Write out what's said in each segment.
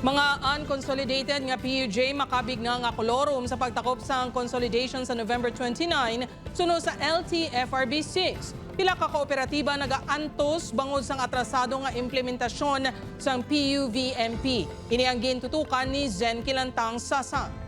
Mga unconsolidated nga PUJ makabig nga kolorum sa pagtakop sa consolidation sa November 29 suno sa LTFRB 6. Pila ka kooperatiba nagaantos bangod sang atrasado nga implementasyon sang PUVMP. Ini ang gintutukan ni Zen Kilantang Sasa.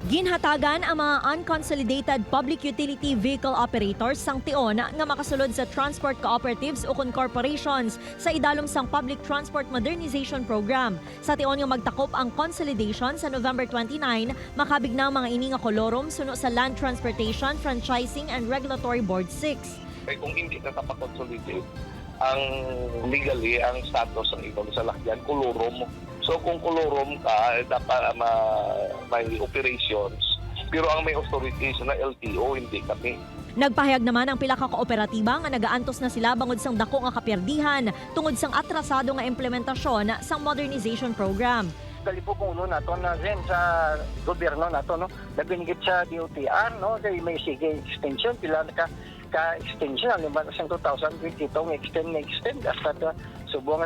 Ginhatagan ang mga unconsolidated public utility vehicle operators sang tion nga makasulod sa transport cooperatives o corporations sa idalom sang Public Transport Modernization Program. Sa tion nga magtakop ang consolidation sa November 29, makabig na ang mga ini nga kolorum suno sa Land Transportation, Franchising and Regulatory Board 6. Kung hindi na kapakonsolidate, ang legally, ang status ng ibang salakyan, kolorum. So kung kolorum ka, dapat may operations. Pero ang may authorities na LTO, hindi kami. Nagpahayag naman ang pila ka kooperatiba nga nagaantos na sila bangod sang dako nga kapierdihan tungod sang atrasado nga implementasyon sang modernization program. Dali po kung nato na rin sa gobyerno nato, no? Nabinigit sa DOTR, no? Dahil may sige extension, pila ka-extension, alimba na siyang 2022, extend, hasta subo nga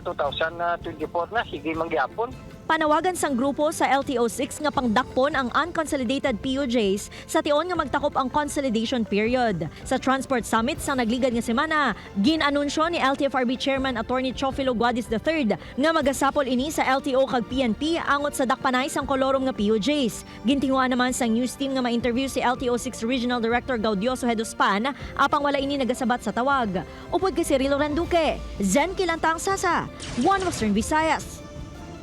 2024 na, sige mangyapon. Panawagan sang grupo sa LTO6 nga pangdakpon ang unconsolidated PUJs sa tion nga magtakop ang consolidation period. Sa Transport Summit sa nagligad nga semana, ginanunsyo ni LTFRB Chairman Attorney Chofilo Guadis III nga magasapol ini sa LTO kag PNP angot sa dakpanay sang kolorum nga PUJs. Gintinguan naman sang news team nga ma-interview si LTO6 Regional Director Gaudioso Hedospan apang wala ini nagasabat sa tawag. Upod kay si Rilo Randuque, Zen Kilantang Sasa, One Western Visayas.